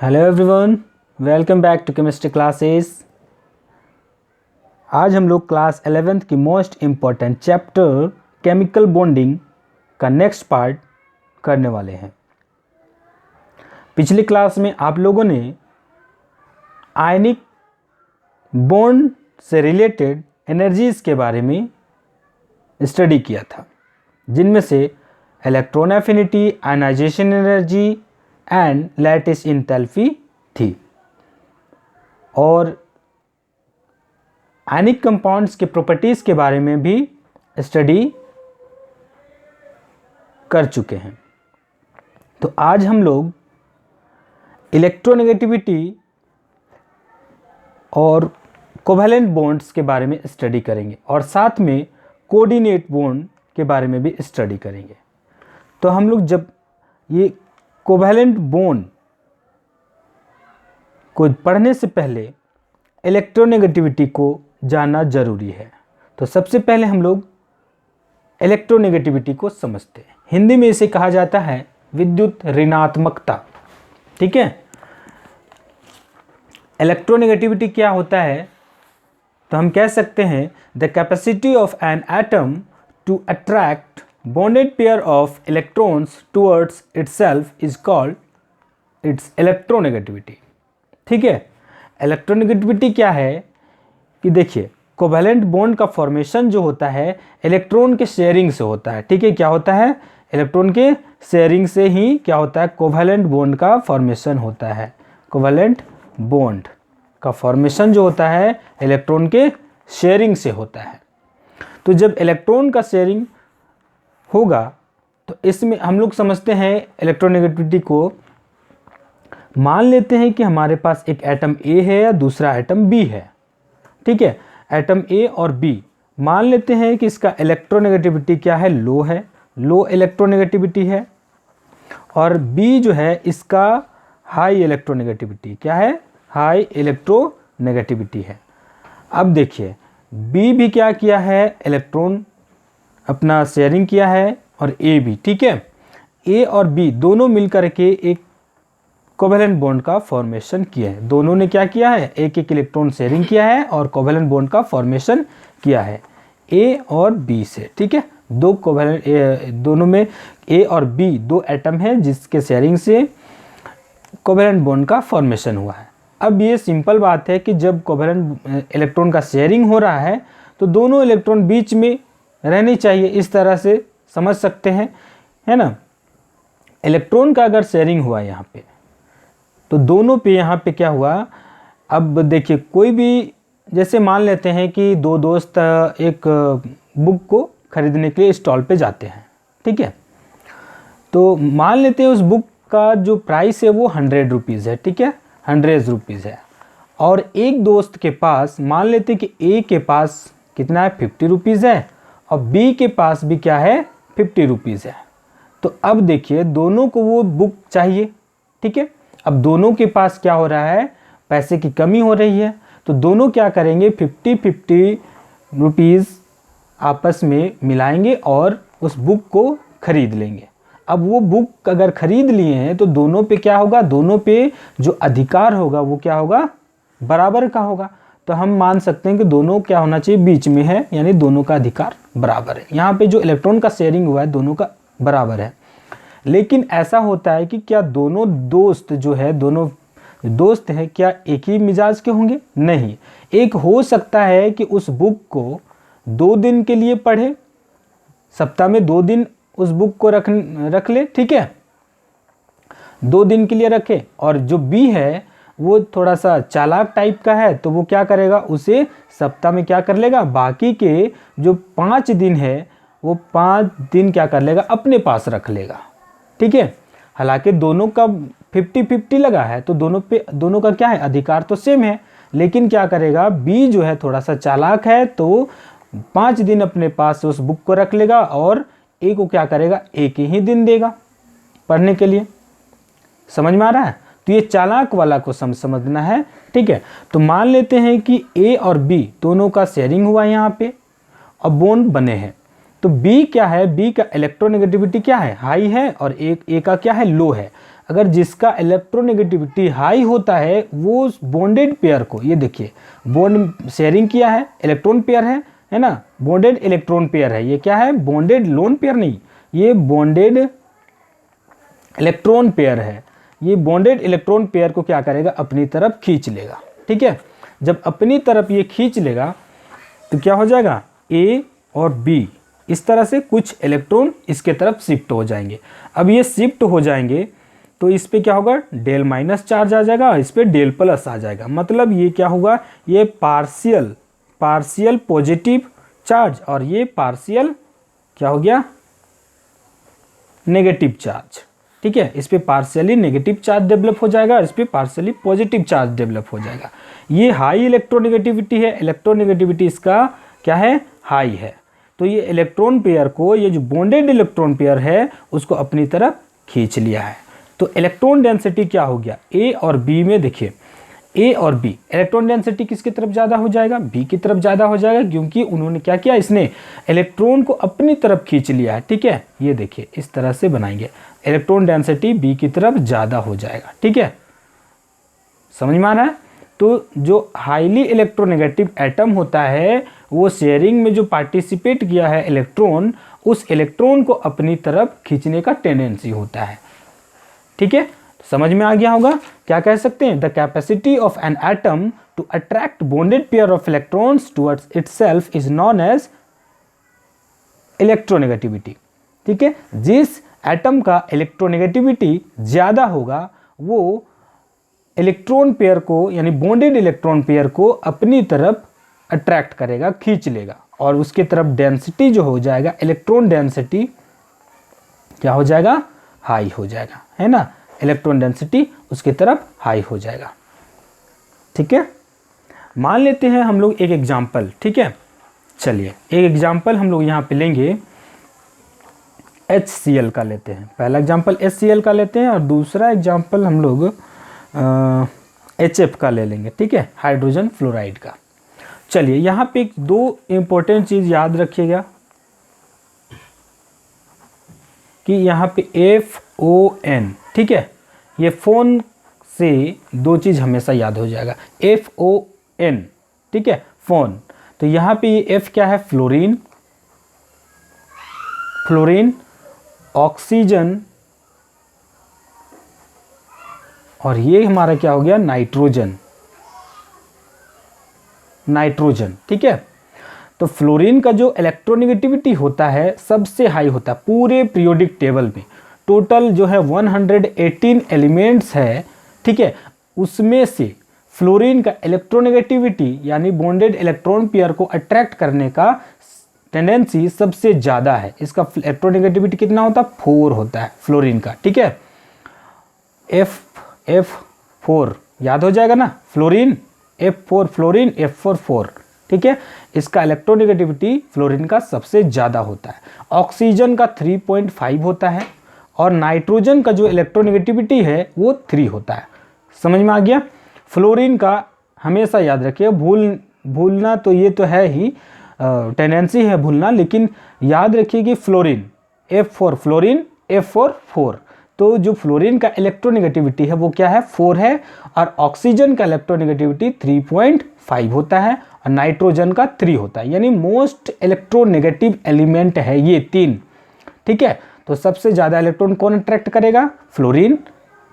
Hello everyone, welcome back to chemistry classes. आज हम लोग क्लास 11th की most important chapter chemical bonding का नेक्स्ट पार्ट करने वाले हैं। पिछली क्लास में आप लोगों ने आयनिक बॉन्ड से रिलेटेड एनर्जीज के बारे में स्टडी किया था, जिनमें से electron affinity, ionisation energy and lattice enthalpy थी। और आयनिक कंपाउंड्स के प्रॉपर्टीज के बारे में भी स्टडी कर चुके हैं। तो आज हम लोग इलेक्ट्रोनेगेटिविटी और कोवैलेंट बॉन्ड्स के बारे में स्टडी करेंगे और साथ में कोऑर्डिनेट बॉन्ड के बारे में भी स्टडी करेंगे। तो हम लोग जब ये कोवैलेंट बॉन्ड को पढ़ने से पहले इलेक्ट्रोनेगेटिविटी को जानना जरूरी है। तो सबसे पहले हम लोग इलेक्ट्रोनेगेटिविटी को समझते हैं। हिंदी में इसे कहा जाता है विद्युत ऋणात्मकता। ठीक है, इलेक्ट्रोनेगेटिविटी क्या होता है? तो हम कह सकते हैं the capacity of an atom to attract bonded pair of electrons towards itself is called its electronegativity। ठीक है, इलेक्ट्रोनेगेटिविटी क्या है कि देखिए, कोवैलेंट बॉन्ड का फॉर्मेशन जो होता है इलेक्ट्रॉन के शेयरिंग से होता है। ठीक है, क्या होता है? इलेक्ट्रॉन के शेयरिंग से ही क्या होता है? कोवैलेंट बॉन्ड का फॉर्मेशन होता है। कोवैलेंट बॉन्ड का फॉर्मेशन जो होता है इलेक्ट्रॉन के शेयरिंग से होता है। तो जब इलेक्ट्रॉन का शेयरिंग होगा तो इसमें हम लोग समझते हैं इलेक्ट्रोनेगेटिविटी को। मान लेते हैं कि हमारे पास एक एटम ए है या दूसरा एटम बी है। ठीक है, एटम ए और बी मान लेते हैं कि इसका इलेक्ट्रोनेगेटिविटी क्या है? लो है, लो इलेक्ट्रोनेगेटिविटी है। और बी जो है इसका हाई इलेक्ट्रोनेगेटिविटी क्या है? हाई इलेक्ट्रोनेगेटिविटी है। अब देखिए, बी भी क्या किया है? इलेक्ट्रॉन अपना शेयरिंग किया है और ए भी। ठीक है, ए और बी दोनों मिलकर के एक कोवैलेंट बॉन्ड का फॉर्मेशन किया है। दोनों ने क्या किया है? एक एक इलेक्ट्रॉन शेयरिंग किया है और कोवैलेंट बॉन्ड का फॉर्मेशन किया है ए और बी से। ठीक है, दो कोवैलेंट दोनों में ए और बी दो एटम है जिसके शेयरिंग से कोवैलेंट बॉन्ड का फॉर्मेशन हुआ है। अब ये सिंपल बात है कि जब कोवैलेंट इलेक्ट्रॉन का शेयरिंग हो रहा है तो दोनों इलेक्ट्रॉन बीच में रहनी चाहिए, इस तरह से समझ सकते हैं, है ना। इलेक्ट्रॉन का अगर शेयरिंग हुआ यहाँ पे तो दोनों पे यहाँ पे क्या हुआ? अब देखिए, कोई भी जैसे मान लेते हैं कि दो दोस्त एक बुक को खरीदने के लिए स्टॉल पे जाते हैं। ठीक है, तो मान लेते हैं उस बुक का जो प्राइस है वो 100 रुपीज़ है। ठीक है, 100 रुपीज़ है। और एक दोस्त के पास मान लेते हैं कि ए के पास कितना है? 50 रुपीज़ है और बी के पास भी क्या है? 50 रुपीज़ है। तो अब देखिए, दोनों को वो बुक चाहिए। ठीक है, अब दोनों के पास क्या हो रहा है? पैसे की कमी हो रही है। तो दोनों क्या करेंगे? 50-50 रुपीज़ आपस में मिलाएंगे और उस बुक को खरीद लेंगे। अब वो बुक अगर खरीद लिए हैं तो दोनों पे क्या होगा? दोनों पे जो अधिकार होगा वो क्या होगा? बराबर का होगा। तो हम मान सकते हैं कि दोनों क्या होना चाहिए? बीच में है, यानी दोनों का अधिकार बराबर है। यहाँ पे जो इलेक्ट्रॉन का शेयरिंग हुआ है दोनों का बराबर है। लेकिन ऐसा होता है कि क्या दोनों दोस्त जो है, दोनों दोस्त हैं, क्या एक ही मिजाज के होंगे? नहीं। एक हो सकता है कि उस बुक को 2 दिन के लिए पढ़े, सप्ताह में 2 दिन उस बुक को रख ले। ठीक है, 2 दिन के लिए रखे। और जो बी है वो थोड़ा सा चालाक टाइप का है, तो वो क्या करेगा? उसे सप्ताह में क्या कर लेगा? बाकी के जो 5 दिन है वो 5 दिन क्या कर लेगा? अपने पास रख लेगा। ठीक है, हालांकि दोनों का 50-50 लगा है तो दोनों का क्या है? अधिकार तो सेम है। लेकिन क्या करेगा? बी जो है थोड़ा सा चालाक है, तो 5 दिन अपने पास उस बुक को रख लेगा और ए को क्या करेगा? एक ही दिन देगा पढ़ने के लिए। समझ में आ रहा है? तो ये चालाक वाला को समझना है। ठीक है, तो मान लेते हैं कि ए और बी दोनों का शेयरिंग हुआ यहाँ पे और बॉन्ड बने हैं। तो बी क्या है, बी का इलेक्ट्रोनेगेटिविटी क्या है, हाई है, और ए का क्या है, लो है। अगर जिसका इलेक्ट्रोनेगेटिविटी हाई होता है वो बॉन्डेड पेयर को, ये देखिए बॉन्ड शेयरिंग किया है, इलेक्ट्रॉन पेयर है ना, बॉन्डेड इलेक्ट्रॉन पेयर है, ये क्या है, बॉन्डेड लोन पेयर नहीं, ये बॉन्डेड इलेक्ट्रॉन पेयर है। ये बॉन्डेड इलेक्ट्रॉन पेयर को क्या करेगा, अपनी तरफ खींच लेगा। ठीक है, जब अपनी तरफ ये खींच लेगा तो क्या हो जाएगा, ए और बी इस तरह से कुछ इलेक्ट्रॉन इसके तरफ शिफ्ट हो जाएंगे। अब ये शिफ्ट हो जाएंगे तो इस पे क्या होगा, डेल माइनस चार्ज आ जाएगा, इस पे डेल प्लस आ जाएगा। मतलब ये क्या होगा, ये पार्शियल पॉजिटिव चार्ज और ये पार्शियल क्या हो गया, नेगेटिव चार्ज। ठीक है, इस पे पार्शियली नेगेटिव चार्ज डेवलप हो जाएगा, इस पे पार्शियली पॉजिटिव चार्ज डेवलप हो जाएगा। ये हाई इलेक्ट्रोनेगेटिविटी है, इलेक्ट्रोनेगेटिविटी इसका क्या है, हाई है। तो ये इलेक्ट्रॉन पेयर को, ये जो बॉन्डेड इलेक्ट्रॉन पेयर है उसको अपनी तरफ खींच लिया है। तो इलेक्ट्रॉन डेंसिटी क्या हो गया, ए और बी में देखिए, ए और बी इलेक्ट्रॉन डेंसिटी किसकी तरफ ज़्यादा हो जाएगा, बी की तरफ ज़्यादा हो जाएगा, क्योंकि उन्होंने क्या किया, इसने इलेक्ट्रॉन को अपनी तरफ खींच लिया है। ठीक है, ये देखिए इस तरह से बनाएंगे, इलेक्ट्रॉन डेंसिटी बी की तरफ ज़्यादा हो जाएगा। ठीक है, समझ में आ रहा है। तो जो हाईली इलेक्ट्रोनेगेटिव एटम होता है वो शेयरिंग में जो पार्टिसिपेट किया है इलेक्ट्रॉन, उस इलेक्ट्रॉन को अपनी तरफ खींचने का टेंडेंसी होता है। ठीक है, समझ में आ गया होगा। क्या कह सकते हैं, the capacity of an atom to attract bonded pair of electrons towards itself is known as electronegativity. ठीक है, जिस एटम का इलेक्ट्रोनेगेटिविटी ज़्यादा होगा वो इलेक्ट्रॉन पेयर को, यानी बॉन्डेड इलेक्ट्रॉन पेयर को अपनी तरफ अट्रैक्ट करेगा, खींच लेगा, और उसकी तरफ डेंसिटी जो हो जाएगा, इलेक्ट्रॉन डेंसिटी क्या हो जाएगा, हाई हो जाएगा, है ना, इलेक्ट्रॉन डेंसिटी उसकी तरफ हाई हो जाएगा। ठीक है, मान लेते हैं हम लोग एक एग्जाम्पल। ठीक है, चलिए एक एग्जाम्पल हम लोग यहाँ पे लेंगे, HCl का लेते हैं। पहला एग्जाम्पल HCl का लेते हैं और दूसरा एग्जाम्पल हम लोग HF का ले लेंगे। ठीक है, हाइड्रोजन फ्लोराइड का। चलिए यहाँ पे दो इम्पोर्टेंट चीज़ याद रखिएगा कि यहाँ पे FON, ठीक है, ये फोन से दो चीज़ हमेशा याद हो जाएगा, FON, ठीक है, फोन। तो यहाँ पे ये F क्या है, फ्लोरीन, ऑक्सीजन, और ये हमारा क्या हो गया, नाइट्रोजन। ठीक है, तो फ्लोरीन का जो इलेक्ट्रोनेगेटिविटी होता है सबसे हाई होता है पूरे पीरियोडिक टेबल में। टोटल जो है 118 एलिमेंट्स है। ठीक है, उसमें से फ्लोरीन का इलेक्ट्रोनेगेटिविटी यानी बॉन्डेड इलेक्ट्रॉन पेयर को अट्रैक्ट करने का टेंडेंसी सबसे ज़्यादा है। इसका इलेक्ट्रोनेगेटिविटी कितना होता है, 4 होता है फ्लोरीन का। ठीक है, F4 याद हो जाएगा ना, फ्लोरीन F4, फ्लोरीन F4 4। ठीक है, इसका इलेक्ट्रोनेगेटिविटी फ्लोरीन का सबसे ज़्यादा होता है। ऑक्सीजन का 3.5 होता है और नाइट्रोजन का जो इलेक्ट्रोनेगेटिविटी है वो 3 होता है। समझ में आ गया। फ्लोरीन का हमेशा याद रखिए, भूलना तो ये तो है ही, टेंडेंसी है भूलना, लेकिन याद रखिए कि फ्लोरीन F4, फ्लोरीन F4 4। तो जो फ्लोरीन का इलेक्ट्रोनेगेटिविटी है वो क्या है, 4 है, और ऑक्सीजन का इलेक्ट्रोनेगेटिविटी 3.5 होता है और नाइट्रोजन का 3 होता है। यानी मोस्ट इलेक्ट्रोनेगेटिव एलिमेंट है ये 3। ठीक है, तो सबसे ज़्यादा इलेक्ट्रॉन कौन अट्रैक्ट करेगा, फ्लोरीन,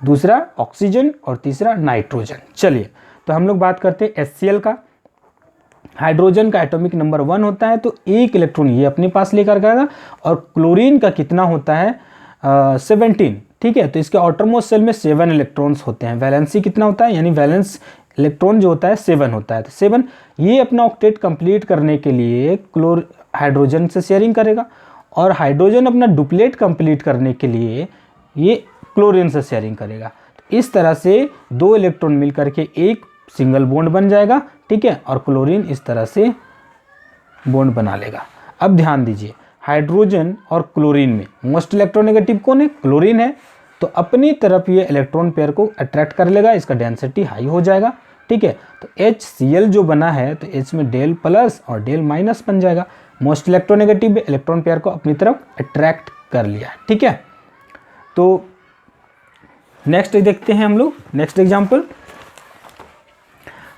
दूसरा ऑक्सीजन और तीसरा नाइट्रोजन। चलिए तो हम लोग बात करते हैं HCl का। हाइड्रोजन का एटॉमिक नंबर 1 होता है, तो एक इलेक्ट्रॉन ये अपने पास लेकर आएगा, और क्लोरीन का कितना होता है, 17। ठीक है, तो इसके आउटरमोस्ट सेल में 7 इलेक्ट्रॉन्स होते हैं। वैलेंसी कितना होता है, यानी वैलेंस इलेक्ट्रॉन जो होता है 7 होता है। तो 7 ये अपना ऑक्टेट कंप्लीट करने के लिए हाइड्रोजन से शेयरिंग करेगा, और हाइड्रोजन अपना डुप्लेट कंप्लीट करने के लिए ये क्लोरीन से शेयरिंग करेगा। तो इस तरह से 2 इलेक्ट्रॉन मिलकर के एक सिंगल बॉन्ड बन जाएगा। ठीक है, और क्लोरीन इस तरह से बॉन्ड बना लेगा। अब ध्यान दीजिए, हाइड्रोजन और क्लोरीन में मोस्ट इलेक्ट्रोनेगेटिव कौन है, क्लोरीन है। तो अपनी तरफ ये इलेक्ट्रॉन पेयर को अट्रैक्ट कर लेगा, इसका डेंसिटी हाई हो जाएगा। ठीक है। तो HCl जो बना है तो H में डेल प्लस और डेल माइनस बन जाएगा। मोस्ट इलेक्ट्रोनेगेटिव इलेक्ट्रॉन पेयर को अपनी तरफ अट्रैक्ट कर लिया, ठीक है। तो नेक्स्ट देखते हैं हम लोग, नेक्स्ट एग्जांपल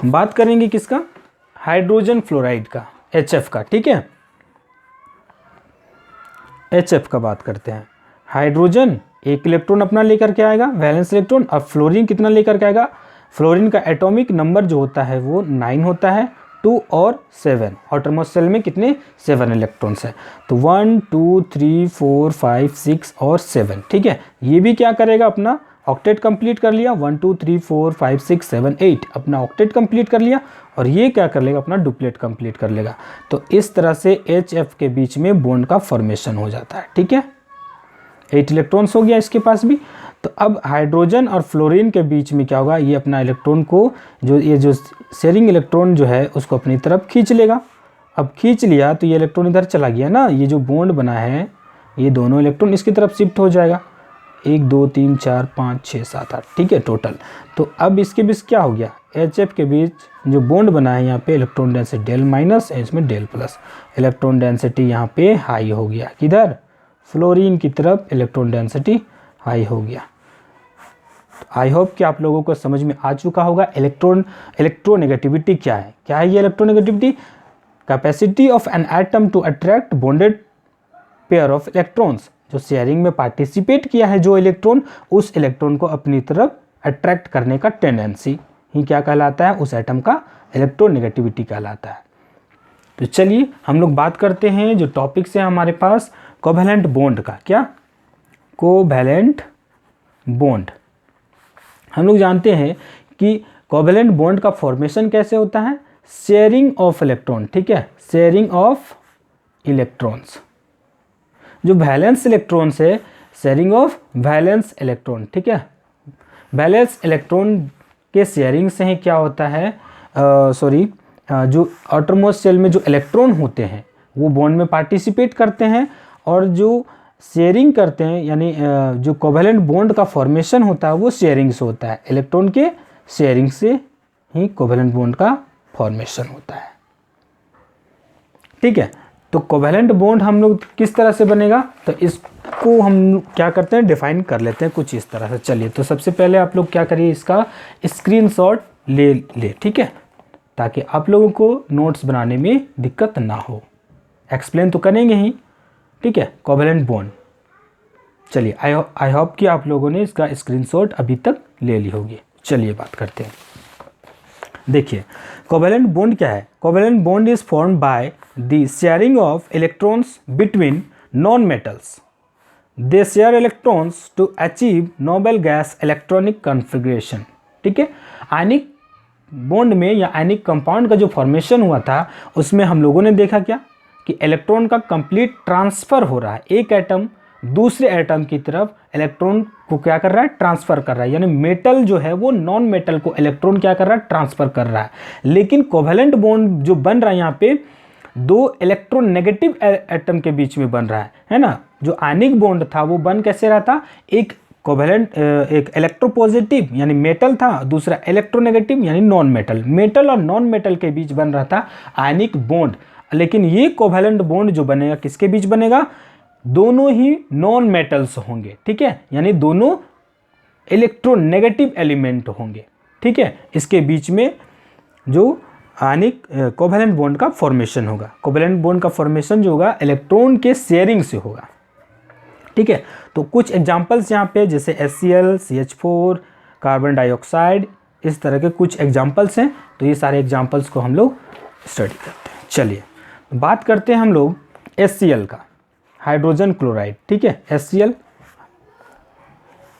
बात करेंगे किसका, हाइड्रोजन फ्लोराइड का, HF का, ठीक है। HF का बात करते हैं। हाइड्रोजन एक इलेक्ट्रॉन अपना लेकर के आएगा, वैलेंस इलेक्ट्रॉन। और फ्लोरीन कितना लेकर के आएगा, फ्लोरीन का एटॉमिक नंबर जो होता है वो 9 होता है, 2 और 7। आउटरमोस्ट शेल में कितने 7 इलेक्ट्रॉन्स है, तो 1 2 3 4 5 6 और 7, ठीक है। ये भी क्या करेगा, अपना ऑक्टेट कंप्लीट कर लिया, 1 2 3 4 5 6 7 8 अपना ऑक्टेट कंप्लीट कर लिया। और ये क्या कर लेगा, अपना डुप्लेट कंप्लीट कर लेगा। तो इस तरह से HF के बीच में बॉन्ड का फॉर्मेशन हो जाता है, ठीक है। 8 इलेक्ट्रॉन्स हो गया इसके पास भी। तो अब हाइड्रोजन और फ्लोरीन के बीच में क्या होगा, ये अपना इलेक्ट्रॉन को जो शेयरिंग इलेक्ट्रॉन जो है उसको अपनी तरफ खींच लेगा। अब खींच लिया तो ये इलेक्ट्रॉन इधर चला गया ना, ये जो बॉन्ड बना है ये दोनों इलेक्ट्रॉन इसकी तरफ शिफ्ट हो जाएगा, 1 2 3 4 5 6 7 8, ठीक है टोटल। तो अब इसके बीच क्या हो गया, HF के बीच जो बॉन्ड बना है यहाँ पे इलेक्ट्रॉन डेंसिटी डेल माइनस, इसमें डेल प्लस, इलेक्ट्रॉन डेंसिटी यहाँ पे हाई हो गया, किधर, फ्लोरीन की तरफ इलेक्ट्रॉन डेंसिटी हाई हो गया। आई होप कि आप लोगों को समझ में आ चुका होगा इलेक्ट्रोनेगेटिविटी क्या है। क्या है ये electronegativity, capacity of an atom to attract bonded pair of electrons. जो शेयरिंग में पार्टिसिपेट किया है जो इलेक्ट्रॉन, उस इलेक्ट्रॉन को अपनी तरफ अट्रैक्ट करने का टेंडेंसी ही क्या कहलाता है, उस एटम का इलेक्ट्रोनेगेटिविटी कहलाता है। तो चलिए हम लोग बात करते हैं जो टॉपिक से हमारे पास कोवैलेंट बॉन्ड का। क्या, कोवैलेंट बॉन्ड। हम लोग जानते हैं कि कोवैलेंट बॉन्ड का फॉर्मेशन कैसे होता है, शेयरिंग ऑफ इलेक्ट्रॉन, ठीक है, शेयरिंग ऑफ इलेक्ट्रॉन्स। जो वैलेंस इलेक्ट्रॉन्स है, शेयरिंग ऑफ वैलेंस इलेक्ट्रॉन, ठीक है। वैलेंस इलेक्ट्रॉन के शेयरिंग से ही क्या होता है, जो आउटरमोस्ट शेल में जो इलेक्ट्रॉन होते हैं वो बॉन्ड में पार्टिसिपेट करते हैं, और जो शेयरिंग करते हैं यानी जो कोवैलेंट बॉन्ड का फॉर्मेशन होता है वो शेयरिंग से होता है। इलेक्ट्रॉन के शेयरिंग से ही कोवैलेंट बॉन्ड का फॉर्मेशन होता है, ठीक है। तो कोवैलेंट बॉन्ड हम लोग किस तरह से बनेगा, तो इसको हम क्या करते हैं, डिफाइन कर लेते हैं कुछ इस तरह से। चलिए, तो सबसे पहले आप लोग क्या करिए, इसका स्क्रीनशॉट ले, ठीक है, ताकि आप लोगों को नोट्स बनाने में दिक्कत ना हो। एक्सप्लेन तो करेंगे ही, ठीक है, कोवैलेंट बॉन्ड। चलिए, आई होप कि आप लोगों ने इसका स्क्रीनशॉट अभी तक ले ली होगी। चलिए बात करते हैं। देखिए, कोवैलेंट बॉन्ड क्या है, covalent bond is formed by the sharing of electrons between non metals. They share electrons to achieve noble gas electronic configuration, ठीक है। आयनिक बॉन्ड में या आयनिक कंपाउंड का जो फॉर्मेशन हुआ था उसमें हम लोगों ने देखा क्या कि इलेक्ट्रॉन का कंप्लीट ट्रांसफ़र हो रहा है, एक एटम दूसरे एटम की तरफ इलेक्ट्रॉन को क्या कर रहा है, ट्रांसफ़र कर रहा है। यानी मेटल जो है वो नॉन मेटल को इलेक्ट्रॉन क्या कर रहा है, ट्रांसफ़र कर रहा है। लेकिन कोवैलेंट बॉन्ड जो बन रहा है यहाँ पे दो इलेक्ट्रोनेगेटिव एटम के बीच में बन रहा है ना। जो आयनिक बॉन्ड था वो बन कैसे रहा था, एक कोवैलेंट एक इलेक्ट्रोपॉजिटिव यानी मेटल था, दूसरा इलेक्ट्रोनेगेटिव यानी नॉन मेटल। मेटल और नॉन मेटल के बीच बन रहा था आयनिक बॉन्ड। लेकिन ये कोवैलेंट बॉन्ड जो बनेगा किसके बीच बनेगा, दोनों ही नॉन मेटल्स होंगे, ठीक है, यानी दोनों इलेक्ट्रोनेगेटिव एलिमेंट होंगे, ठीक है। इसके बीच में जो आयनिक कोवैलेंट बॉन्ड का फॉर्मेशन होगा। कोवैलेंट बॉन्ड का फॉर्मेशन जो होगा इलेक्ट्रॉन के शेयरिंग से होगा, ठीक है। तो कुछ एग्जांपल्स यहाँ पे जैसे HCl, CH4, कार्बन डाइऑक्साइड, इस तरह के कुछ एग्जांपल्स हैं। तो ये सारे एग्जांपल्स को हम लोग स्टडी करते हैं। चलिए बात करते हैं हम लोग HCl का, हाइड्रोजन क्लोराइड, ठीक है। HCl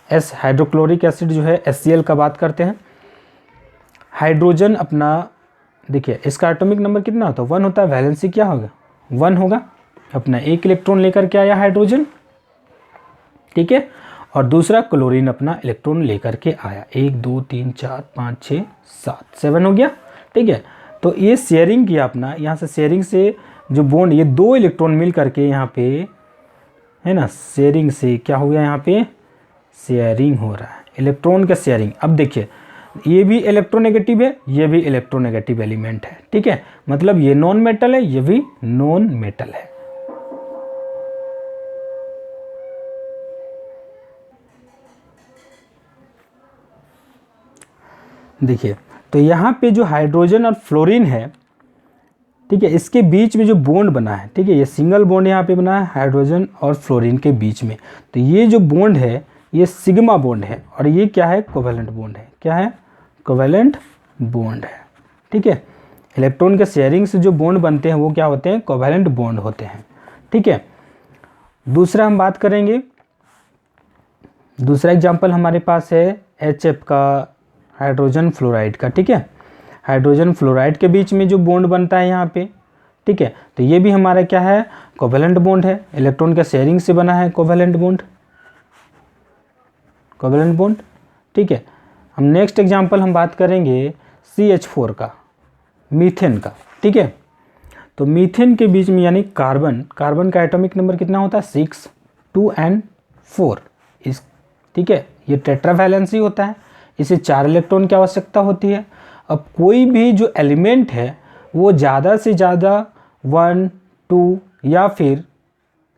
हाइड्रोक्लोरिक एसिड जो है HCl का बात करते हैं। हाइड्रोजन अपना देखिए इसका एटॉमिक नंबर कितना होता है, 1 होता है। वैलेंसी क्या होगा, 1 होगा। अपना एक इलेक्ट्रॉन लेकर के आया हाइड्रोजन, ठीक है। और दूसरा क्लोरीन अपना इलेक्ट्रॉन लेकर के आया, 1 2 3 4 5 6 7 7 हो गया, ठीक है। तो ये शेयरिंग किया अपना, यहाँ से शेयरिंग से जो बॉन्ड, ये 2 इलेक्ट्रॉन मिल करके यहाँ पे है ना, शेयरिंग से क्या हो गया, यहाँ पे शेयरिंग हो रहा है, इलेक्ट्रॉन का शेयरिंग। अब देखिए ये भी इलेक्ट्रोनेगेटिव है, ये भी इलेक्ट्रोनेगेटिव एलिमेंट है, ठीक है। मतलब ये नॉन मेटल है, ये भी नॉन मेटल है। देखिए, तो यहाँ पे जो हाइड्रोजन और फ्लोरीन है, ठीक है, इसके बीच में जो बॉन्ड बना है, ठीक है, ये सिंगल बॉन्ड यहाँ पे बना है हाइड्रोजन और फ्लोरीन के बीच में। तो ये जो बॉन्ड है ये सिग्मा बॉन्ड है, और ये क्या है, कोवेलेंट बॉन्ड है। क्या है, कोवेलेंट बॉन्ड है, ठीक है। इलेक्ट्रॉन के शेयरिंग से जो बॉन्ड बनते हैं वो क्या होते हैं, कोवेलेंट बॉन्ड होते हैं, ठीक है। दूसरा हम बात करेंगे, दूसरा एग्जाम्पल हमारे पास है HF का, हाइड्रोजन फ्लोराइड का, ठीक है। हाइड्रोजन फ्लोराइड के बीच में जो बॉन्ड बनता है यहाँ पे, ठीक है, तो ये भी हमारा क्या है, कोवेलेंट बॉन्ड है, इलेक्ट्रॉन का शेयरिंग से बना है कोवेलेंट बॉन्ड, कोवेलेंट बॉन्ड, ठीक है। हम नेक्स्ट एग्जांपल हम बात करेंगे CH4 का, मीथेन का, ठीक है। तो मीथेन के बीच में यानी कार्बन, कार्बन का एटॉमिक नंबर कितना होता है, 6, 2 and 4, इस, ठीक है, ये टेट्रावैलेंसी होता है, इसे 4 इलेक्ट्रॉन की आवश्यकता होती है। अब कोई भी जो एलिमेंट है वो ज़्यादा से ज़्यादा 1, 2 या फिर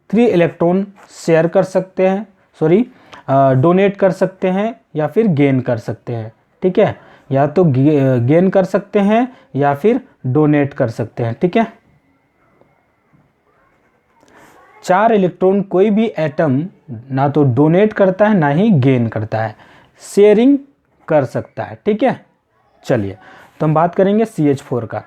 3 इलेक्ट्रॉन शेयर कर सकते हैं, सॉरी डोनेट कर सकते हैं या फिर गेन कर सकते हैं, ठीक है, या तो गेन कर सकते हैं या फिर डोनेट कर सकते हैं, ठीक है। 4 इलेक्ट्रॉन कोई भी एटम ना तो डोनेट करता है ना ही गेन करता है, शेयरिंग कर सकता है, ठीक है। चलिए, तो हम बात करेंगे CH4 का।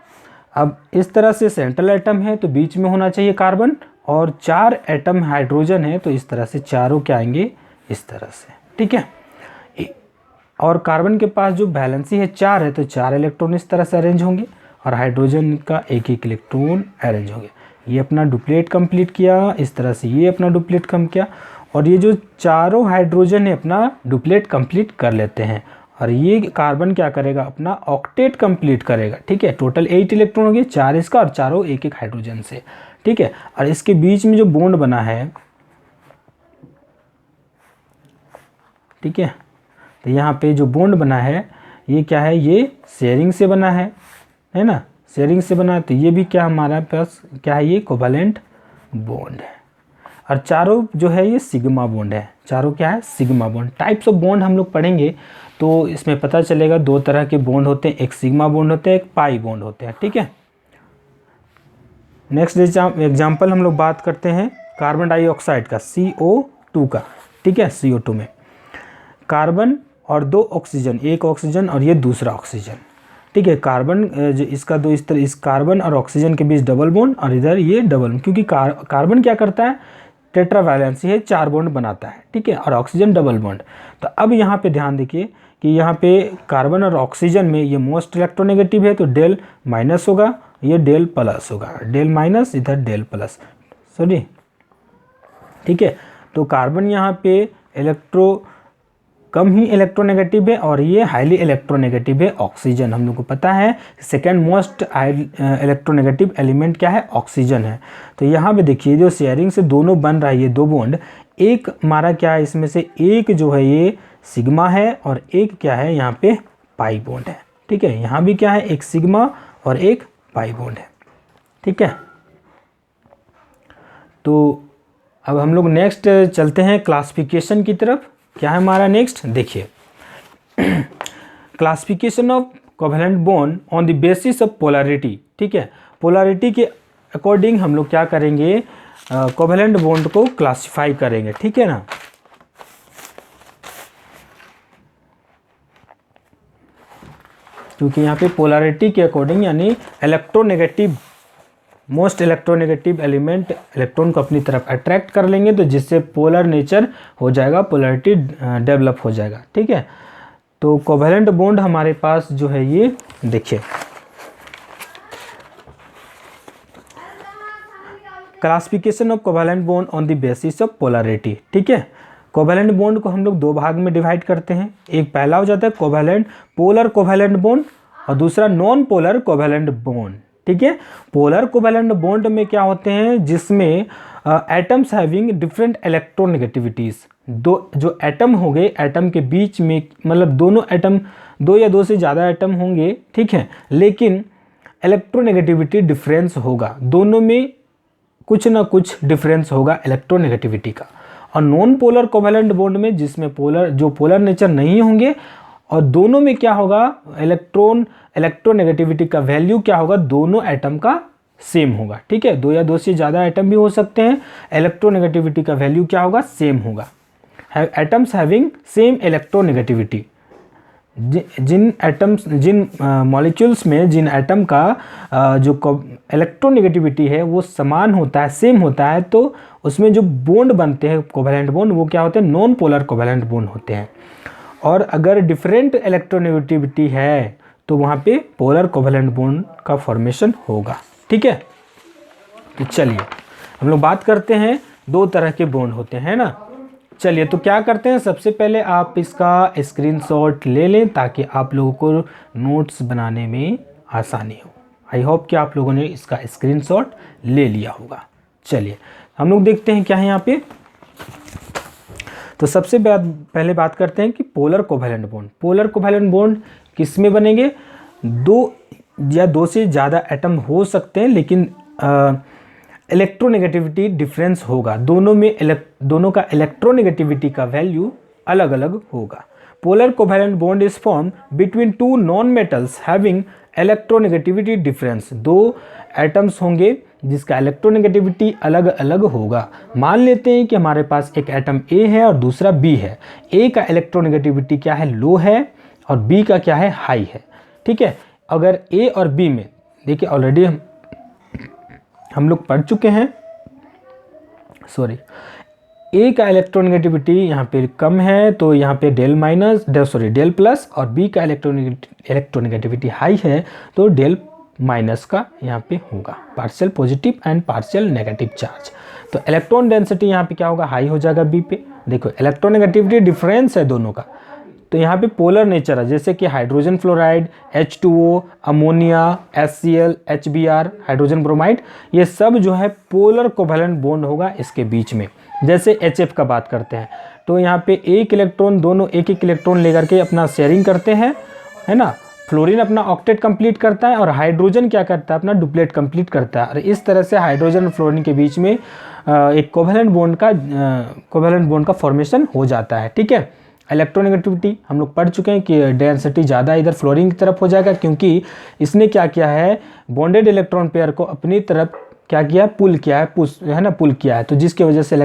अब इस तरह से सेंट्रल एटम है तो बीच में होना चाहिए कार्बन, और 4 एटम हाइड्रोजन है तो इस तरह से चारों क्या आएंगे, इस तरह से, ठीक है। और कार्बन के पास जो वैलेंसी है 4 है तो 4 इलेक्ट्रॉन इस तरह से अरेंज होंगे, और हाइड्रोजन का एक एक इलेक्ट्रॉन अरेंज होंगे। ये अपना डुप्लेट कंप्लीट किया, इस तरह से ये अपना डुप्लेट कम किया, और ये जो चारों हाइड्रोजन है अपना डुप्लेट कंप्लीट कर लेते हैं, और ये कार्बन क्या करेगा, अपना ऑक्टेट कंप्लीट करेगा, ठीक है। टोटल 8 इलेक्ट्रॉन हो गए, 4 इसका और चारों एक एक हाइड्रोजन से, ठीक है। और इसके बीच में जो बॉन्ड बना है, ठीक है, तो यहाँ पे जो बॉन्ड बना है ये क्या है, ये शेयरिंग से बना है ना, शेयरिंग से बना है, तो ये भी क्या हमारे पास क्या है, ये कोवेलेंट बॉन्ड है। और चारों जो है ये सिग्मा बॉन्ड है, चारों क्या है, sigma bond. Types of bond हम लोग पढ़ेंगे तो इसमें पता चलेगा 2 तरह के बॉन्ड होते हैं, एक सिग्मा बॉन्ड होते हैं, एक पाई बॉन्ड होते हैं, ठीक है। नेक्स्ट एग्जाम्पल हम लोग बात करते हैं कार्बन डाइऑक्साइड का, CO2 का, ठीक है। CO2 में कार्बन और 2 ऑक्सीजन, एक ऑक्सीजन और ये दूसरा ऑक्सीजन, ठीक है। कार्बन जो इसका दो इस तरह, इस कार्बन और ऑक्सीजन के बीच डबल बॉन्ड, और इधर ये डबल बॉन्ड, क्योंकि कार्बन क्या करता है, टेट्रावैलेंसी है, 4 बॉन्ड बनाता है, ठीक है, और ऑक्सीजन डबल बॉन्ड। तो अब यहाँ पे ध्यान देखिए कि यहाँ पे कार्बन और ऑक्सीजन में ये मोस्ट इलेक्ट्रोनेगेटिव है तो डेल माइनस होगा, ये डेल प्लस होगा, डेल माइनस इधर डेल प्लस, सॉरी, ठीक है। तो कार्बन यहाँ पे कम ही इलेक्ट्रोनेगेटिव है, और ये हाईली इलेक्ट्रोनेगेटिव है ऑक्सीजन। हम लोग को पता है सेकेंड मोस्ट इलेक्ट्रोनेगेटिव एलिमेंट क्या है, ऑक्सीजन है। तो यहाँ पे देखिए जो शेयरिंग से दोनों बन रहा है, ये 2 बॉन्ड, एक हमारा क्या है, इसमें से एक जो है ये सिग्मा है और एक क्या है यहाँ पे पाई बॉन्ड है, ठीक है। यहाँ भी क्या है, एक सिग्मा और एक पाई बॉन्ड है, ठीक है। तो अब हम लोग नेक्स्ट चलते हैं क्लासिफिकेशन की तरफ। क्या है हमारा नेक्स्ट, देखिए classification of covalent bond on the basis of polarity, ठीक है। पोलैरिटी के अकॉर्डिंग हम लोग क्या करेंगे, कोवेलेंट बॉन्ड को क्लासिफाई करेंगे, ठीक है ना। क्योंकि यहाँ पे पोलैरिटी के अकॉर्डिंग यानी electronegative, most electronegative element electron को अपनी तरफ अट्रैक्ट कर लेंगे, तो जिससे पोलर नेचर हो जाएगा, पोलैरिटी डेवलप हो जाएगा, ठीक है। तो कोवेलेंट बॉन्ड हमारे पास जो है ये देखिए, classification of covalent bond on the basis of polarity, ठीक है। कोवेलेंट बॉन्ड को हम लोग 2 भाग में डिवाइड करते हैं, एक पहला हो जाता है कोवेलेंट पोलर कोवेलेंट बॉन्ड, और दूसरा नॉन पोलर कोवेलेंट बॉन्ड, ठीक है। पोलर कोवेलेंट बॉन्ड में क्या होते हैं, जिसमें एटम्स हैविंग डिफरेंट इलेक्ट्रोनेगेटिविटीज़। दो जो एटम हो गए, एटम के बीच में मतलब दोनों एटम, दो या दो से ज़्यादा एटम होंगे, ठीक है, लेकिन इलेक्ट्रोनेगेटिविटी डिफरेंस होगा, दोनों में कुछ ना कुछ डिफरेंस होगा इलेक्ट्रोनेगेटिविटी का। और नॉन पोलर कोवैलेंट बॉन्ड में जिसमें पोलर नेचर नहीं होंगे, और दोनों में क्या होगा, इलेक्ट्रोनेगेटिविटी का वैल्यू क्या होगा, दोनों एटम का सेम होगा, ठीक है, दो या दो से ज़्यादा एटम भी हो सकते हैं, इलेक्ट्रोनेगेटिविटी का वैल्यू क्या होगा, सेम होगा। एटम्स हैविंग सेम इलेक्ट्रोनेगेटिविटी, जिन मॉलिक्यूल्स में जिन एटम का जो इलेक्ट्रोनेगेटिविटी है वो समान होता है, सेम होता है, तो उसमें जो बॉन्ड बनते हैं कोवैलेंट बॉन्ड, वो क्या होते हैं, नॉन पोलर कोवैलेंट बॉन्ड होते हैं। और अगर डिफरेंट इलेक्ट्रोनेगेटिविटी है तो वहाँ पे पोलर कोवैलेंट बॉन्ड का फॉर्मेशन होगा, ठीक है। तो चलिए हम लोग बात करते हैं, दो तरह के बॉन्ड होते हैं ना। चलिए तो क्या करते हैं, सबसे पहले आप इसका स्क्रीनशॉट ले लें ताकि आप लोगों को नोट्स बनाने में आसानी हो। आई होप कि आप लोगों ने इसका स्क्रीनशॉट ले लिया होगा। चलिए हम लोग देखते हैं क्या है यहाँ पे। तो सबसे पहले बात करते हैं कि polar covalent bond. Polar covalent bond किस में बनेंगे, दो या दो से ज़्यादा एटम हो सकते हैं, लेकिन इलेक्ट्रोनेगेटिविटी डिफरेंस होगा, दोनों का इलेक्ट्रोनेगेटिविटी का वैल्यू अलग अलग होगा। Polar covalent bond is form between two non metals having electronegativity difference. दो एटम्स होंगे जिसका इलेक्ट्रोनेगेटिविटी अलग अलग होगा। मान लेते हैं कि हमारे पास एक एटम ए है और दूसरा बी है। ए का इलेक्ट्रोनेगेटिविटी क्या है, लो है, और बी का क्या है, हाई है, ठीक है। अगर ए और बी में देखिए ऑलरेडी हम लोग पढ़ चुके हैं, सॉरी, ए का इलेक्ट्रोनेगेटिविटी यहाँ पे कम है तो यहाँ पे डेल प्लस, और बी का इलेक्ट्रोनेगेटिविटी हाई है तो डेल माइनस का यहाँ पे होगा, partial positive and partial negative charge. तो इलेक्ट्रॉन डेंसिटी यहाँ पे क्या होगा, हाई हो जाएगा बी पे। देखो इलेक्ट्रोनेगेटिविटी डिफरेंस है दोनों का, तो यहाँ पे पोलर नेचर है, जैसे कि hydrogen fluoride, H2O, ammonia, HCl, HBr, hydrogen bromide, ये सब जो है पोलर कोवैलेंट बॉन्ड होगा इसके बीच में। जैसे HF का बात करते हैं तो यहाँ पे एक इलेक्ट्रॉन, दोनों एक एक इलेक्ट्रॉन लेकर के अपना शेयरिंग करते हैं, है ना। फ्लोरीन अपना ऑक्टेट कंप्लीट करता है और हाइड्रोजन क्या करता है, अपना डुप्लेट कंप्लीट करता है। और इस तरह से हाइड्रोजन और फ्लोरीन के बीच में एक कोवैलेंट बॉन्ड का फॉर्मेशन हो जाता है, ठीक है। इलेक्ट्रोनेगेटिविटी हम लोग पढ़ चुके हैं कि डेंसिटी ज़्यादा इधर फ्लोरीन की तरफ हो जाएगा, क्योंकि इसने क्या किया है, बॉन्डेड इलेक्ट्रॉन पेयर को अपनी तरफ क्या किया, पुल किया है, पुल किया है, तो जिसकी वजह से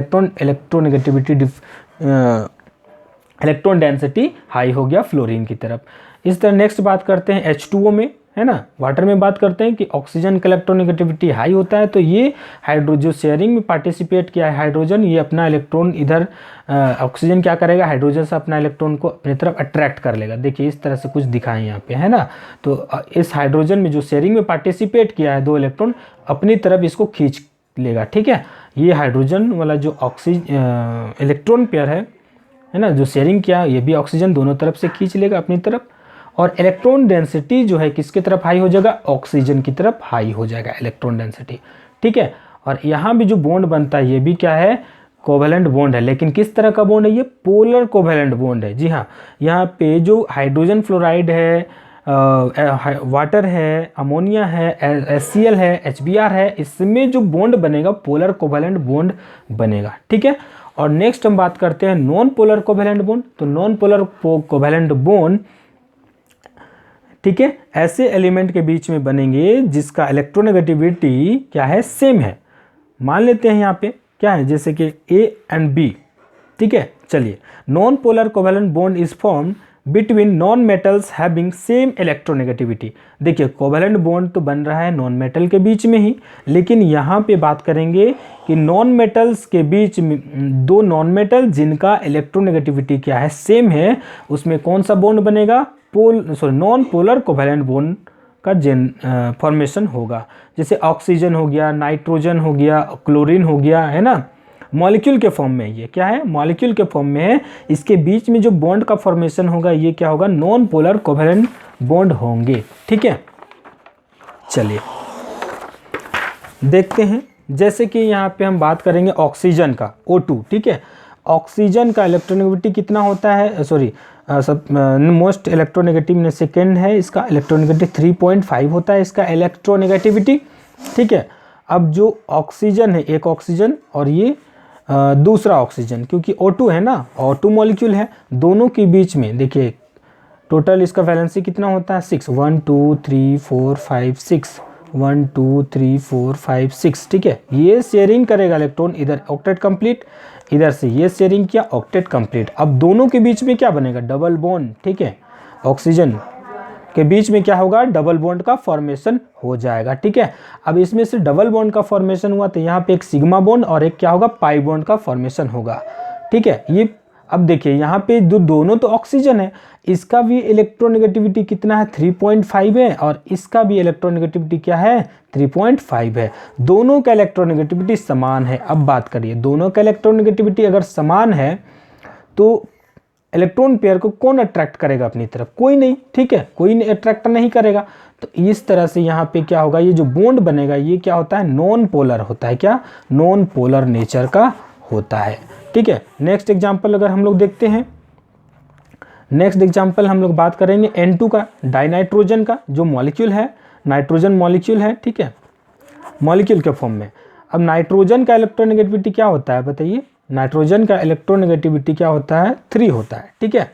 इलेक्ट्रॉन डेंसिटी हाई हो गया फ्लोरीन की तरफ। इस तरह नेक्स्ट बात करते हैं H2O में, है ना, वाटर में बात करते हैं कि ऑक्सीजन का इलेक्ट्रोनेगेटिविटी हाई होता है, तो ये जो शेयरिंग में पार्टिसिपेट किया है हाइड्रोजन, ये अपना इलेक्ट्रॉन इधर ऑक्सीजन क्या करेगा, हाइड्रोजन से अपना इलेक्ट्रॉन को अपनी तरफ अट्रैक्ट कर लेगा। देखिए इस तरह से कुछ दिखाएं यहाँ पे, है ना। तो इस हाइड्रोजन में जो शेयरिंग में पार्टिसिपेट किया है, दो इलेक्ट्रॉन अपनी तरफ इसको खींच लेगा, ठीक है। ये हाइड्रोजन वाला जो इलेक्ट्रॉन पेयर है ना, जो शेयरिंग किया, ये भी ऑक्सीजन दोनों तरफ से खींच लेगा अपनी तरफ। और इलेक्ट्रॉन डेंसिटी जो है किसकी तरफ हाई हो जाएगा, ऑक्सीजन की तरफ हाई हो जाएगा इलेक्ट्रॉन डेंसिटी, ठीक है। और यहाँ भी जो बॉन्ड बनता है ये भी क्या है, कोवैलेंट बॉन्ड है, लेकिन किस तरह का बॉन्ड है, ये पोलर कोवैलेंट बॉन्ड है। जी हाँ, यहाँ पे जो हाइड्रोजन फ्लोराइड है, वाटर है, अमोनिया है, HCl है, HBr है, इसमें जो बॉन्ड बनेगा पोलर कोवैलेंट बॉन्ड बनेगा, ठीक है। और नेक्स्ट हम बात करते हैं नॉन पोलर कोवैलेंट बॉन्ड। तो नॉन पोलर कोवैलेंट बॉन्ड, ठीक है, ऐसे एलिमेंट के बीच में बनेंगे जिसका इलेक्ट्रोनेगेटिविटी क्या है, सेम है। मान लेते हैं यहाँ पे क्या है, जैसे कि A एंड B, ठीक है। चलिए, non polar covalent bond is form between non metals having same electronegativity. देखिए कोवैलेंट बॉन्ड तो बन रहा है नॉन मेटल के बीच में ही, लेकिन यहाँ पे बात करेंगे कि नॉन मेटल्स के बीच में दो नॉन मेटल जिनका इलेक्ट्रोनेगेटिविटी क्या है, सेम है, उसमें कौन सा बॉन्ड बनेगा, नॉन पोलर कोवैलेंट बॉन्ड का फॉर्मेशन होगा। जैसे ऑक्सीजन हो गया, नाइट्रोजन हो गया, क्लोरीन हो गया, है ना, मॉलिक्यूल के फॉर्म में, ये क्या है, मॉलिक्यूल के फॉर्म में है। इसके बीच में जो बॉन्ड का फॉर्मेशन होगा ये क्या होगा, नॉन पोलर कोवैलेंट बॉन्ड होंगे, ठीक है। चलिए देखते हैं जैसे कि यहाँ पे हम बात करेंगे ऑक्सीजन का O2, ठीक है। ऑक्सीजन का इलेक्ट्रोनेगेटिविटी कितना होता है, सॉरी सब मोस्ट इलेक्ट्रोनेगेटिव में सेकेंड है इसका इलेक्ट्रोनेगेटिव 3.5 होता है इसका इलेक्ट्रोनेगेटिविटी, ठीक है। अब जो ऑक्सीजन है, एक ऑक्सीजन और ये दूसरा ऑक्सीजन, क्योंकि O2 है ना, O2 मॉलिक्यूल है, दोनों के बीच में देखिए टोटल इसका वैलेंसी कितना होता है 6, 1 2 3 4 5 6, 1 2 3 4 5 6, ठीक है। ये शेयरिंग करेगा इलेक्ट्रॉन, इधर ऑक्टेट कंप्लीट, इधर से ये शेयरिंग किया ऑक्टेट कंप्लीट। अब दोनों के बीच में क्या बनेगा, डबल बॉन्ड, ठीक है। ऑक्सीजन के बीच में क्या होगा, डबल बॉन्ड का फॉर्मेशन हो जाएगा, ठीक है। अब इसमें से डबल बॉन्ड का फॉर्मेशन हुआ तो यहाँ पे एक सिग्मा बॉन्ड और एक क्या होगा, पाई बॉन्ड का फॉर्मेशन होगा, ठीक है। ये अब देखिए यहाँ पे दोनों तो ऑक्सीजन है, इसका भी इलेक्ट्रोनेगेटिविटी कितना है 3.5 है और इसका भी इलेक्ट्रोनेगेटिविटी क्या है 3.5 है। दोनों का इलेक्ट्रोनेगेटिविटी समान है। अब बात करिए, दोनों का इलेक्ट्रोनेगेटिविटी अगर समान है तो इलेक्ट्रॉन पेयर को कौन अट्रैक्ट करेगा अपनी तरफ, कोई नहीं, ठीक है, कोई अट्रैक्ट नहीं करेगा। तो इस तरह से यहाँ पे क्या होगा, ये जो बॉन्ड बनेगा ये क्या होता है, नॉन पोलर होता है, क्या नॉन पोलर नेचर का होता है, ठीक है। नेक्स्ट एग्जांपल अगर हम लोग देखते हैं, नेक्स्ट एग्जांपल हम लोग बात करेंगे N2 का, डाइनाइट्रोजन का जो मॉलिक्यूल है, नाइट्रोजन मॉलिक्यूल है, ठीक है, मॉलिक्यूल के फॉर्म में। अब नाइट्रोजन का इलेक्ट्रोनेगेटिविटी क्या होता है बताइए, नाइट्रोजन का इलेक्ट्रोनेगेटिविटी क्या होता है 3 होता है, ठीक है।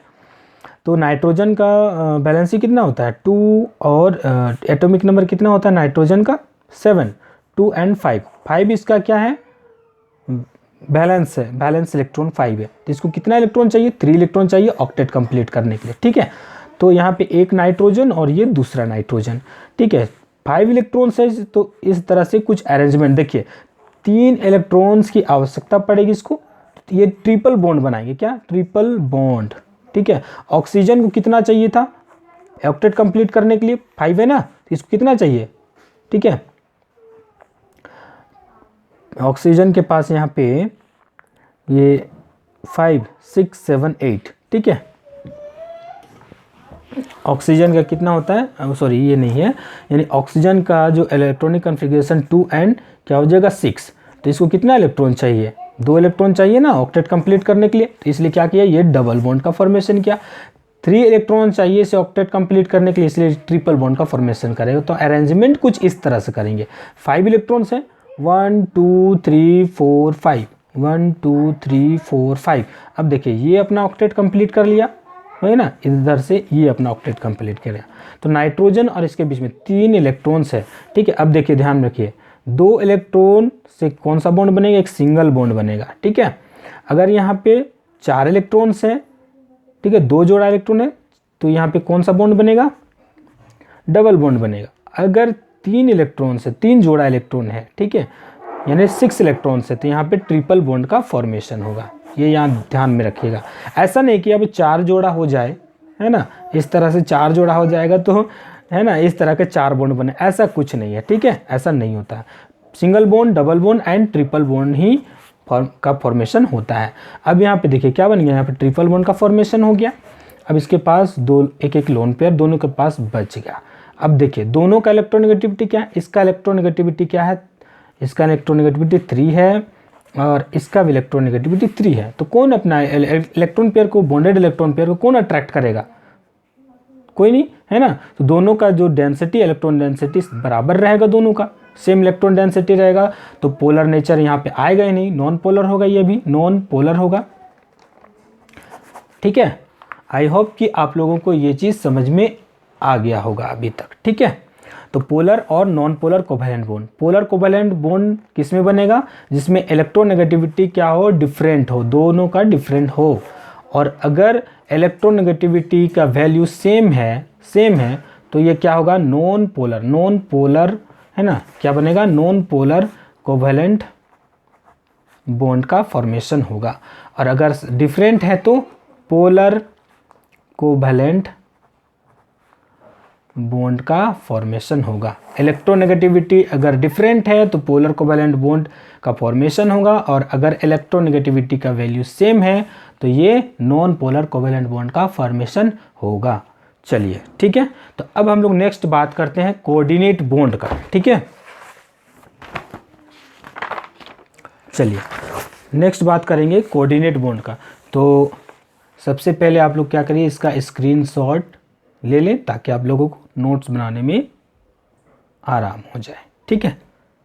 तो नाइट्रोजन का वैलेंसी कितना होता है 2 और एटॉमिक नंबर कितना होता है नाइट्रोजन का 7, 2 and 5, 5 इसका क्या है बैलेंस है, बैलेंस इलेक्ट्रॉन 5 है। तो इसको कितना इलेक्ट्रॉन चाहिए 3 इलेक्ट्रॉन चाहिए ऑक्टेट कंप्लीट करने के लिए, ठीक है। तो यहाँ पे एक नाइट्रोजन और ये दूसरा नाइट्रोजन, ठीक है, 5 इलेक्ट्रॉन्स है। तो इस तरह से कुछ अरेंजमेंट देखिए, 3 इलेक्ट्रॉन्स की आवश्यकता पड़ेगी इसको, ये ट्रिपल बॉन्ड बनाएंगे, क्या ट्रिपल बॉन्ड, ठीक है। ऑक्सीजन को कितना चाहिए था ऑक्टेट कंप्लीट करने के लिए 5 है ना, तो इसको कितना चाहिए, ठीक है। ऑक्सीजन के पास यहाँ पे ये 5 6 7 8, ठीक है। ऑक्सीजन का कितना होता है, सॉरी ये नहीं है, यानी ऑक्सीजन का जो इलेक्ट्रॉनिक कॉन्फ़िगरेशन 2 and क्या हो जाएगा 6। तो इसको कितना इलेक्ट्रॉन चाहिए 2 इलेक्ट्रॉन चाहिए ना ऑक्टेट कंप्लीट करने के लिए, तो इसलिए क्या किया ये डबल बॉन्ड का फॉर्मेशन किया। 3 इलेक्ट्रॉन चाहिए इसे ऑक्टेट कंप्लीट करने के लिए, इसलिए ट्रिपल बॉन्ड का फॉर्मेशन करेगा। तो अरेंजमेंट कुछ इस तरह से करेंगे, 5 इलेक्ट्रॉन्स हैं 1 2 3 4 5, 1 2 3 4 5। अब देखिए ये अपना ऑक्टेट कंप्लीट कर लिया है ना, इधर से ये अपना ऑक्टेट कंप्लीट करेगा। तो नाइट्रोजन और इसके बीच में 3 इलेक्ट्रॉन्स है, ठीक है। अब देखिए ध्यान रखिए 2 इलेक्ट्रॉन से कौन सा बॉन्ड बनेगा, एक सिंगल बॉन्ड बनेगा, ठीक है। अगर यहाँ पे 4 इलेक्ट्रॉन्स हैं, ठीक है, 2 जोड़ा इलेक्ट्रॉन है, तो यहाँ पे कौन सा बॉन्ड बनेगा डबल बॉन्ड बनेगा। अगर 3 इलेक्ट्रॉन से 3 जोड़ा इलेक्ट्रॉन है, ठीक है, यानी 6 इलेक्ट्रॉन से, तो यहाँ पे ट्रिपल बॉन्ड का फॉर्मेशन होगा। ये यहाँ ध्यान में रखिएगा, ऐसा नहीं कि अब 4 जोड़ा हो जाए, है ना, इस तरह से 4 जोड़ा हो जाएगा तो है ना इस तरह के 4 बॉन्ड बने, ऐसा कुछ नहीं है, ठीक है, ऐसा नहीं होता है। Single bond, double bond and triple bond ही का फॉर्मेशन होता है। अब यहाँ पे देखिए क्या बन गया, यहाँ पे ट्रिपल बॉन्ड का फॉर्मेशन हो गया। अब इसके पास एक लोन पेयर दोनों के पास बच गया। अब देखिए दोनों का इलेक्ट्रोनेगेटिविटी क्या है, इसका इलेक्ट्रोनेगेटिविटी क्या है, इसका इलेक्ट्रोनेगेटिविटी 3 है और इसका भी इलेक्ट्रोनेगेटिविटी 3 है। तो कौन अपना इलेक्ट्रॉन पेयर को, बॉन्डेड इलेक्ट्रॉन पेयर को कौन अट्रैक्ट करेगा, कोई नहीं, है ना। तो दोनों का जो डेंसिटी, इलेक्ट्रॉन डेंसिटी बराबर रहेगा, दोनों का सेम इलेक्ट्रॉन डेंसिटी रहेगा। तो पोलर नेचर यहाँ पे आएगा ही नहीं, नॉन पोलर होगा, ये भी नॉन पोलर होगा, ठीक है। आई होप कि आप लोगों को ये चीज़ समझ में आ गया होगा अभी तक, ठीक है। तो पोलर और non polar covalent bond, polar covalent bond किस में बनेगा, जिसमें इलेक्ट्रोनेगेटिविटी क्या हो, डिफरेंट हो, दोनों का डिफरेंट हो। और अगर इलेक्ट्रोनेगेटिविटी का वैल्यू सेम है तो ये क्या होगा नॉन पोलर है ना, क्या बनेगा नॉन पोलर कोवैलेंट बॉन्ड का फॉर्मेशन होगा। और अगर डिफरेंट है तो पोलर कोवैलेंट बॉन्ड का फॉर्मेशन होगा। इलेक्ट्रोनेगेटिविटी अगर डिफरेंट है तो पोलर कोवैलेंट बॉन्ड का फॉर्मेशन होगा, और अगर इलेक्ट्रोनेगेटिविटी का वैल्यू सेम है तो ये नॉन पोलर कोवैलेंट बॉन्ड का फॉर्मेशन होगा। चलिए ठीक है, तो अब हम लोग नेक्स्ट बात करते हैं कोऑर्डिनेट बॉन्ड का, ठीक है। चलिए नेक्स्ट बात करेंगे कोऑर्डिनेट बॉन्ड का। तो सबसे पहले आप लोग क्या करिए, इसका स्क्रीनशॉट ले लें ताकि आप लोगों को नोट्स बनाने में आराम हो जाए, ठीक है।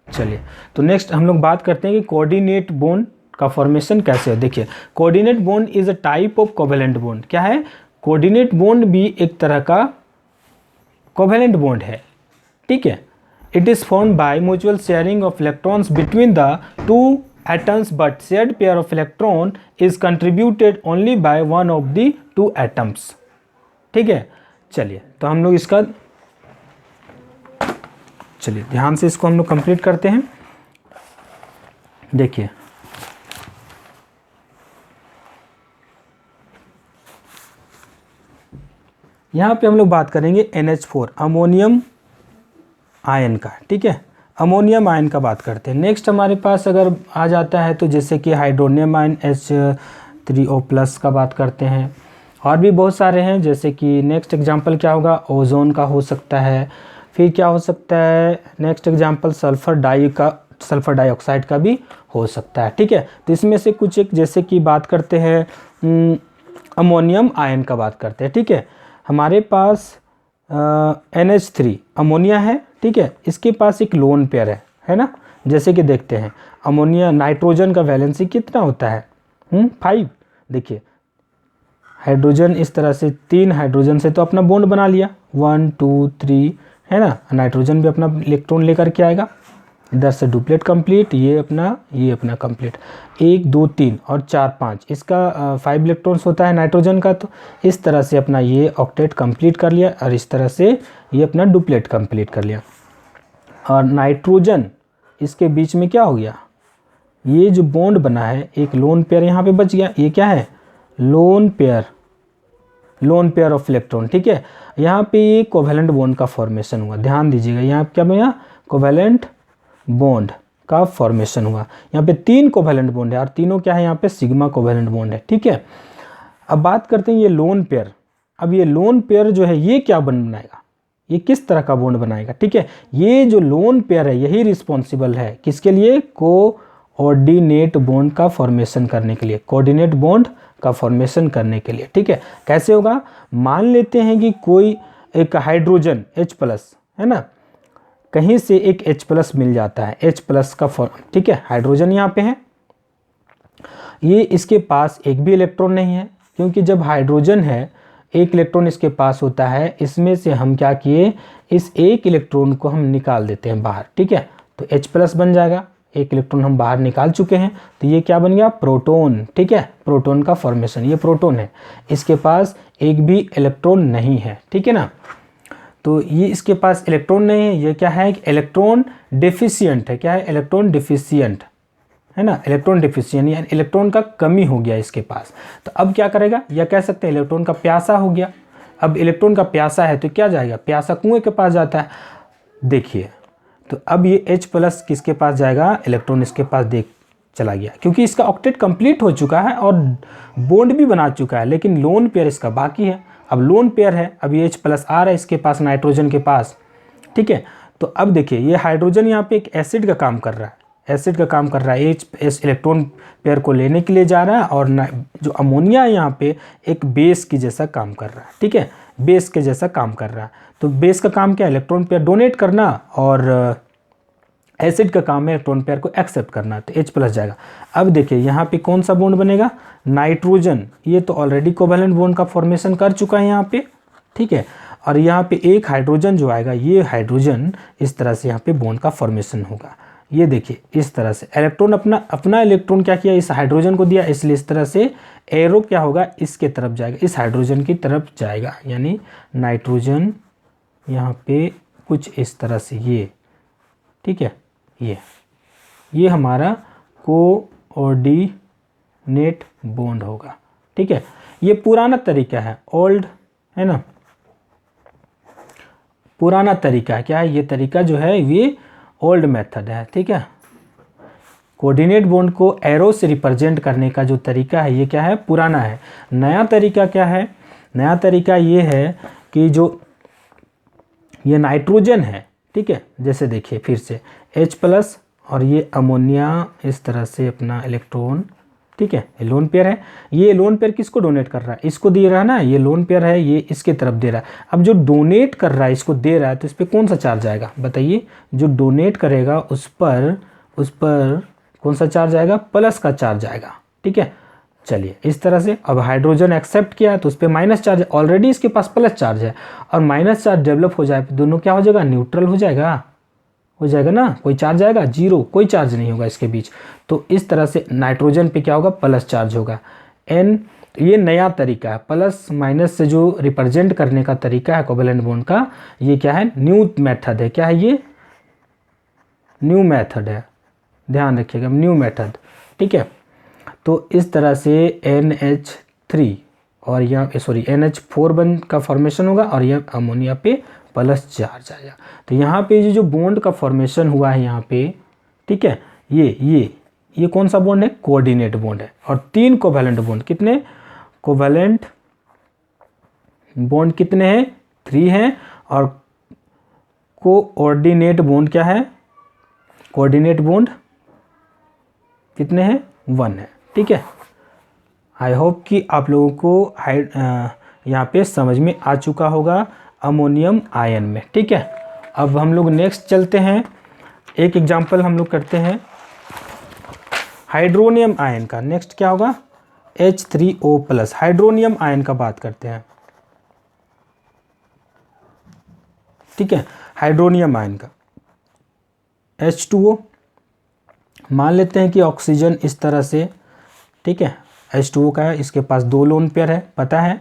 चलिए तो नेक्स्ट हम लोग बात करते हैं कि कोऑर्डिनेट बॉन्ड का फॉर्मेशन कैसे है। देखिए coordinate bond is a type of covalent bond. क्या है? कोऑर्डिनेट बॉन्ड भी एक तरह का कोवेलेंट बॉन्ड है, ठीक है। It is formed by mutual sharing of electrons between the two atoms but shared pair of electron is contributed only by one of the two atoms, ठीक है। चलिए तो हम लोग इसका चलिए ध्यान से इसको हम लोग कंप्लीट करते हैं। देखिए यहाँ पे हम लोग बात करेंगे NH4 अमोनियम आयन का, ठीक है। अमोनियम आयन का बात करते हैं। नेक्स्ट हमारे पास अगर आ जाता है तो जैसे कि हाइड्रोनियम आयन H3O+ का बात करते हैं, और भी बहुत सारे हैं। जैसे कि नेक्स्ट एग्जांपल क्या होगा, ओजोन का हो सकता है। फिर क्या हो सकता है, नेक्स्ट एग्जांपल सल्फर डाइऑक्साइड का भी हो सकता है, ठीक है। तो इसमें से कुछ एक जैसे कि बात करते हैं अमोनियम आयन का बात करते हैं, ठीक है। हमारे पास NH3 अमोनिया है, ठीक है। इसके पास एक लोन पेयर है ना। जैसे कि देखते हैं अमोनिया नाइट्रोजन का वैलेंसी कितना होता है 5। देखिए हाइड्रोजन इस तरह से 3 हाइड्रोजन से तो अपना बॉन्ड बना लिया 1 2 3 है ना। नाइट्रोजन भी अपना इलेक्ट्रॉन लेकर के आएगा, इधर से डुप्लेट कंप्लीट, ये अपना कंप्लीट 1 2 3 और 4 5, इसका 5 इलेक्ट्रॉन्स होता है नाइट्रोजन का। तो इस तरह से अपना ये ऑक्टेट कंप्लीट कर लिया और इस तरह से ये अपना डुप्लेट कंप्लीट कर लिया। और नाइट्रोजन इसके बीच में क्या हो गया, ये जो बॉन्ड बना है एक लोन पेयर यहाँ पे बच गया। ये क्या है, लोन पेयर ऑफ इलेक्ट्रॉन, ठीक है। यहाँ पे ये कोवेलेंट बॉन्ड का फॉर्मेशन हुआ। ध्यान दीजिएगा यहाँ क्या बना, कोवेलेंट बॉन्ड का फॉर्मेशन हुआ। यहाँ पे 3 कोवेलेंट बॉन्ड है और तीनों क्या है, यहाँ पे सिग्मा कोवेलेंट बॉन्ड है, ठीक है। अब बात करते हैं ये लोन पेयर। अब ये लोन पेयर जो है ये क्या बनाएगा, ये किस तरह का बॉन्ड बनाएगा, ठीक है। ये जो लोन पेयर है यही रिस्पॉन्सिबल है किसके लिए, कोऑर्डिनेट बॉन्ड का फॉर्मेशन करने के लिए, कोऑर्डिनेट बॉन्ड का फॉर्मेशन करने के लिए, ठीक है। कैसे होगा, मान लेते हैं कि कोई एक हाइड्रोजन H+ है ना, कहीं से एक H+ मिल जाता है, H+ का फॉर्म, ठीक है। हाइड्रोजन यहाँ पे है, ये इसके पास एक भी इलेक्ट्रॉन नहीं है, क्योंकि जब हाइड्रोजन है एक इलेक्ट्रॉन इसके पास होता है, इसमें से हम क्या किए, इस एक इलेक्ट्रॉन को हम निकाल देते हैं बाहर, ठीक है। तो H+ बन जाएगा, एक इलेक्ट्रॉन हम बाहर निकाल चुके हैं, तो ये क्या बन गया, प्रोटॉन, ठीक है। प्रोटॉन का फॉर्मेशन, ये प्रोटॉन है, इसके पास एक भी इलेक्ट्रॉन नहीं है, ठीक है ना। तो ये इसके पास इलेक्ट्रॉन नहीं है, ये क्या है, इलेक्ट्रॉन डेफिशिएंट है। क्या है, इलेक्ट्रॉन डेफिशिएंट है ना, इलेक्ट्रॉन डेफिशिएंट यानी इलेक्ट्रॉन का कमी हो गया इसके पास। तो अब क्या करेगा, या कह सकते हैं इलेक्ट्रॉन का प्यासा हो गया। अब इलेक्ट्रॉन का प्यासा है तो क्या जाएगा, प्यासा कुएं के पास जाता है। देखिए तो अब ये H+ किसके पास जाएगा, इलेक्ट्रॉन इसके पास चला गया, क्योंकि इसका ऑक्टेट कंप्लीट हो चुका है और बॉन्ड भी बना चुका है, लेकिन लोन पेयर इसका बाकी है। अब लोन पेयर है, अब ये H+ आ रहा है इसके पास, नाइट्रोजन के पास, ठीक है। तो अब देखिए ये हाइड्रोजन यहाँ पे एक एसिड का काम कर रहा है, एसिड का काम कर रहा है, H इलेक्ट्रॉन पेयर को लेने के लिए जा रहा है, और जो अमोनिया है यहाँ पे एक बेस की जैसा काम कर रहा है, ठीक है, बेस के जैसा काम कर रहा है। तो बेस का काम क्या है, इलेक्ट्रॉन पेयर डोनेट करना, और एसिड का काम है इलेक्ट्रॉन पेयर को एक्सेप्ट करना, तो H+ जाएगा। अब देखिए यहाँ पे कौन सा बॉन्ड बनेगा, नाइट्रोजन, ये तो ऑलरेडी कोवेलेंट बॉन्ड का फॉर्मेशन कर चुका है यहाँ पे, ठीक है। और यहाँ पे एक हाइड्रोजन जो आएगा, ये हाइड्रोजन इस तरह से यहाँ पे बॉन्ड का फॉर्मेशन होगा। ये देखिए इस तरह से इलेक्ट्रॉन अपना इलेक्ट्रॉन क्या किया, इस हाइड्रोजन को दिया, इसलिए इस तरह से एरो क्या होगा, इसके तरफ जाएगा, इस हाइड्रोजन की तरफ जाएगा, यानी नाइट्रोजन यहाँ पे कुछ इस तरह से, ये ठीक है, ये हमारा कोऑर्डिनेट बॉन्ड होगा, ठीक है। ये पुराना तरीका है, ओल्ड है ना, पुराना तरीका है। क्या है, ये तरीका जो है ये ओल्ड मेथड है, ठीक है। कोऑर्डिनेट बॉन्ड को एरो से रिप्रेजेंट करने का जो तरीका है ये क्या है, पुराना है। नया तरीका क्या है, नया तरीका ये है कि जो ये नाइट्रोजन है, ठीक है, जैसे देखिए फिर से H+ और ये अमोनिया इस तरह से अपना इलेक्ट्रॉन, ठीक है, ये लोन पेयर है। ये लोन पेयर किसको डोनेट कर रहा है, इसको दे रहा है ना, ये लोन पेयर है, ये इसके तरफ दे रहा है। अब जो डोनेट कर रहा है इसको दे रहा है, तो इस पर कौन सा चार्ज आएगा बताइए, जो डोनेट करेगा उस पर कौन सा चार्ज आएगा, प्लस का चार्ज आएगा, ठीक है। चलिए इस तरह से, अब हाइड्रोजन एक्सेप्ट किया तो उस पर माइनस चार्ज है, ऑलरेडी इसके पास प्लस चार्ज है, और माइनस चार्ज डेवलप हो जाए तो दोनों क्या हो जाएगा, न्यूट्रल हो जाएगा ना, कोई चार्ज आएगा, जीरो, कोई चार्ज नहीं होगा इसके बीच। तो इस तरह से नाइट्रोजन पे क्या होगा, प्लस चार्ज होगा। एन, ये नया तरीका है, प्लस माइनस से जो रिप्रेजेंट करने का तरीका है कोवेलेंट बॉन्ड का, ये क्या है, न्यू मेथड है। क्या है ये, न्यू मेथड है, ध्यान रखिएगा, न्यू मेथड, ठीक है। तो इस तरह से NH3 और यह NH4 का फॉर्मेशन होगा, और यह अमोनिया पे प्लस चार्ज आया। तो यहाँ पे जो बॉन्ड का फॉर्मेशन हुआ है यहाँ पे, ठीक है, ये कौन सा बॉन्ड है, कोऑर्डिनेट बॉन्ड है। और 3 कोवेलेंट बॉन्ड, कितने कोवेलेंट बॉन्ड कितने हैं, 3 हैं। और कोऑर्डिनेट बॉन्ड क्या है, कोऑर्डिनेट बॉन्ड कितने हैं, 1 है, ठीक है। आई होप कि आप लोगों को यहाँ पे समझ में आ चुका होगा अमोनियम आयन में, ठीक है। अब हम लोग नेक्स्ट चलते हैं, एक एग्जांपल हम लोग करते हैं हाइड्रोनियम आयन का। नेक्स्ट क्या होगा, H3O+, हाइड्रोनियम आयन का बात करते हैं, ठीक है। हाइड्रोनियम आयन का H2O, मान लेते हैं कि ऑक्सीजन इस तरह से, ठीक है, H2O का है, इसके पास 2 लोन पेयर है। पता है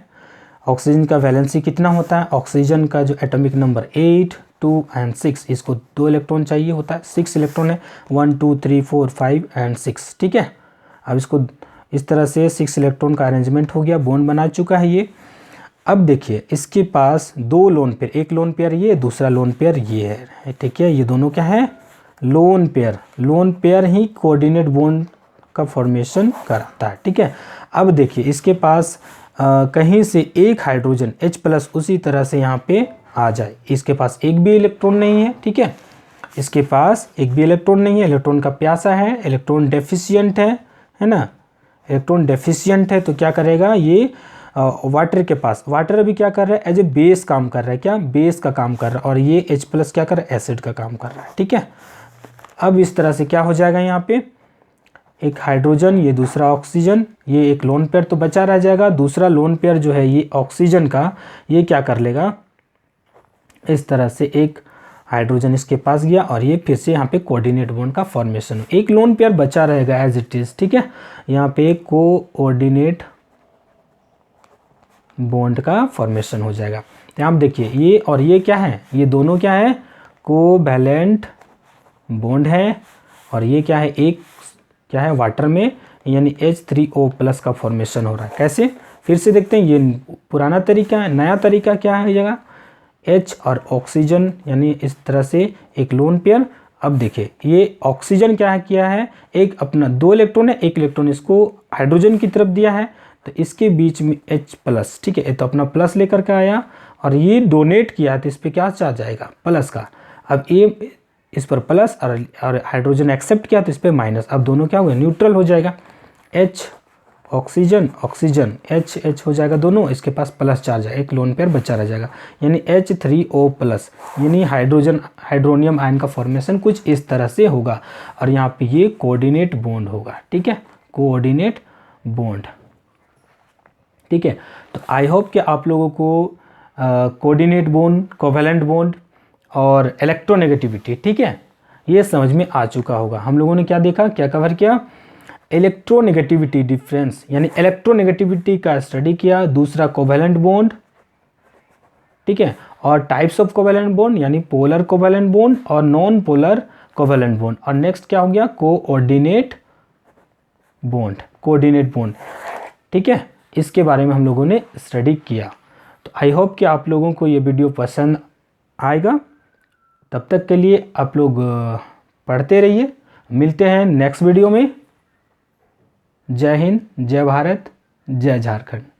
ऑक्सीजन का वैलेंसी कितना होता है, ऑक्सीजन का जो एटॉमिक नंबर 8, 2 और 6, इसको 2 इलेक्ट्रॉन चाहिए होता है, 6 इलेक्ट्रॉन है, 1 2 3 4 5 और 6, ठीक है। अब इसको इस तरह से 6 इलेक्ट्रॉन का अरेंजमेंट हो गया, बॉन्ड बना चुका है ये। अब देखिए इसके पास 2 लोन पेयर, एक लोन पेयर ये, दूसरा लोन पेयर ये है, ठीक है। ये दोनों क्या है, लोन पेयर ही कोऑर्डिनेट बॉन्ड का फॉर्मेशन कराता है, ठीक है। अब देखिए इसके पास कहीं से एक हाइड्रोजन H+ उसी तरह से यहाँ पे आ जाए, इसके पास एक भी इलेक्ट्रॉन नहीं है, ठीक है, इसके पास एक भी इलेक्ट्रॉन नहीं है, इलेक्ट्रॉन का प्यासा है, इलेक्ट्रॉन डेफिशिएंट है ना, इलेक्ट्रॉन डेफिशिएंट है। तो क्या करेगा ये, वाटर के पास, वाटर अभी क्या कर रहा है, एज ए बेस काम कर रहा है, क्या बेस का काम कर रहा है, और ये H+ क्या कर रहा है, एसिड का काम कर रहा है, ठीक है। अब इस तरह से क्या हो जाएगा, यहाँ पे एक हाइड्रोजन, ये दूसरा ऑक्सीजन, ये एक लोन पेयर तो बचा रह जाएगा, दूसरा लोन पेयर जो है ये ऑक्सीजन का, ये क्या कर लेगा, इस तरह से एक हाइड्रोजन इसके पास गया, और ये फिर से यहाँ पे कोऑर्डिनेट बॉन्ड का फॉर्मेशन, एक लोन पेयर बचा रहेगा एज इट इज, ठीक है। यहाँ पे कोऑर्डिनेट बॉन्ड का फॉर्मेशन हो जाएगा। यहाँ आप देखिए ये और ये क्या है, ये दोनों क्या है, कोवैलेंट बॉन्ड है, और ये क्या है, एक क्या है वाटर में, यानी H3O+ का फॉर्मेशन हो रहा है। कैसे, फिर से देखते हैं, ये पुराना तरीका है, नया तरीका क्या है जगह, H और ऑक्सीजन, यानी इस तरह से एक लोन पेयर। अब देखिए ये ऑक्सीजन क्या है किया है, एक अपना 2 इलेक्ट्रॉन है, एक इलेक्ट्रॉन इसको हाइड्रोजन की तरफ दिया है, तो इसके बीच में H+, ठीक है, तो अपना प्लस लेकर के आया, और ये डोनेट किया तो इस पर क्या चार्ज आएगा, प्लस का। अब ये इस पर प्लस और हाइड्रोजन एक्सेप्ट किया तो इस पर माइनस, अब दोनों क्या हो गए, न्यूट्रल हो जाएगा। H ऑक्सीजन H हो जाएगा दोनों, इसके पास प्लस चार्ज है, एक लोन पेयर बचा रह जाएगा, यानी H3O+, यानी हाइड्रोनियम आयन का फॉर्मेशन कुछ इस तरह से होगा। और यहाँ पे ये कोऑर्डिनेट बॉन्ड होगा, ठीक है, कोऑर्डिनेट बॉन्ड, ठीक है। तो आई होप कि आप लोगों को कोऑर्डिनेट बॉन्ड, कोवैलेंट बॉन्ड और इलेक्ट्रोनेगेटिविटी, ठीक है, ये समझ में आ चुका होगा। हम लोगों ने क्या देखा, क्या कवर किया, इलेक्ट्रोनेगेटिविटी डिफरेंस, यानी इलेक्ट्रोनेगेटिविटी का स्टडी किया, दूसरा कोवैलेंट बॉन्ड, ठीक है, और टाइप्स ऑफ कोवैलेंट बॉन्ड, यानी पोलर कोवैलेंट बॉन्ड और नॉन पोलर कोवैलेंट बॉन्ड, और नेक्स्ट क्या हो गया, कोऑर्डिनेट बॉन्ड, ठीक है, इसके बारे में हम लोगों ने स्टडी किया। तो आई होप कि आप लोगों को ये वीडियो पसंद आएगा। तब तक के लिए आप लोग पढ़ते रहिए, मिलते हैं नेक्स्ट वीडियो में। जय हिंद, जय भारत, जय झारखंड।